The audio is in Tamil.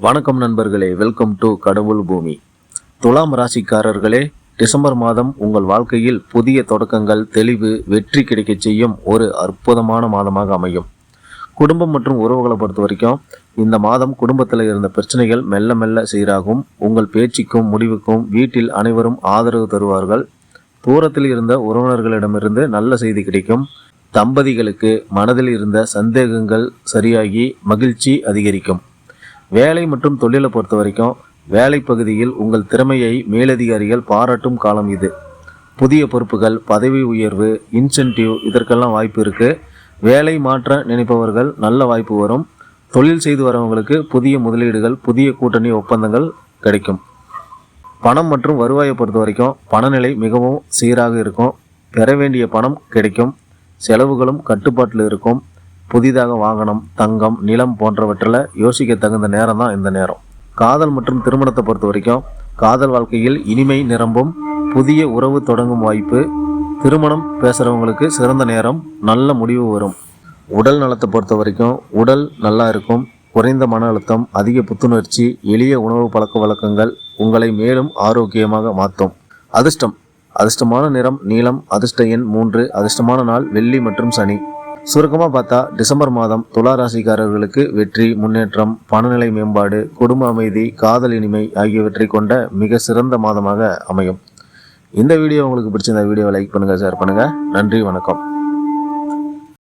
வணக்கம் நண்பர்களே, வெல்கம் டு கடவுள் பூமி. துலாம் ராசிக்காரர்களே, டிசம்பர் மாதம் உங்கள் வாழ்க்கையில் புதிய தொடக்கங்கள், தெளிவு, வெற்றி கிடைக்க செய்யும் ஒரு அற்புதமான மாதமாக அமையும். குடும்பம் மற்றும் உறவுகளை பொறுத்த வரைக்கும் இந்த மாதம் குடும்பத்தில் இருந்த பிரச்சனைகள் மெல்ல மெல்ல சீராகும். உங்கள் பேச்சுக்கும் முடிவுக்கும் வீட்டில் அனைவரும் ஆதரவு தருவார்கள். தூரத்தில் இருந்த உறவினர்களிடமிருந்து நல்ல செய்தி கிடைக்கும். தம்பதிகளுக்கு மனதில் இருந்த சந்தேகங்கள் சரியாகி மகிழ்ச்சி அதிகரிக்கும். வேலை மற்றும் தொழிலை பொறுத்த வரைக்கும் வேலை பகுதியில் உங்கள் திறமையை மேலதிகாரிகள் பாராட்டும் காலம் இது. புதிய பொறுப்புகள், பதவி உயர்வு, இன்சென்டிவ் இதற்கெல்லாம் வாய்ப்பு இருக்குது. வேலை மாற்ற நினைப்பவர்கள் நல்ல வாய்ப்பு வரும். தொழில் செய்து வரவங்களுக்கு புதிய முதலீடுகள், புதிய கூட்டணி ஒப்பந்தங்கள் கிடைக்கும். பணம் மற்றும் வருவாயை பொறுத்த வரைக்கும் பணநிலை மிகவும் சீராக இருக்கும். பெற வேண்டிய பணம் கிடைக்கும். செலவுகளும் கட்டுப்பாட்டில் இருக்கும். புதிதாக வாகனம், தங்கம், நிலம் போன்றவற்றில் யோசிக்க தகுந்த நேரம் தான் இந்த நேரம். காதல் மற்றும் திருமணத்தை பொறுத்த வரைக்கும் காதல் வாழ்க்கையில் இனிமை நிரம்பும். புதிய உறவு தொடங்கும் வாய்ப்பு. திருமணம் பேசுகிறவங்களுக்கு சிறந்த நேரம், நல்ல முடிவு வரும். உடல் நலத்தை பொறுத்த வரைக்கும் உடல் நல்லா இருக்கும். குறைந்த மன அழுத்தம், அதிக புத்துணர்ச்சி, எளிய உணவு பழக்க வழக்கங்கள் உங்களை மேலும் ஆரோக்கியமாக மாற்றும். அதிர்ஷ்டமான நிறம் நீலம். அதிர்ஷ்ட எண் 3. அதிர்ஷ்டமான நாள் வெள்ளி மற்றும் சனி. சுருக்கமாக பார்த்தா டிசம்பர் மாதம் துலா ராசிக்காரர்களுக்கு வெற்றி, முன்னேற்றம், பணநிலை மேம்பாடு, குடும்ப அமைதி, காதல் இனிமை ஆகியவற்றை கொண்ட மிக சிறந்த மாதமாக அமையும். இந்த வீடியோ உங்களுக்கு பிடிச்சிருந்த வீடியோவை லைக் பண்ணுங்கள், ஷேர் பண்ணுங்கள். நன்றி, வணக்கம்.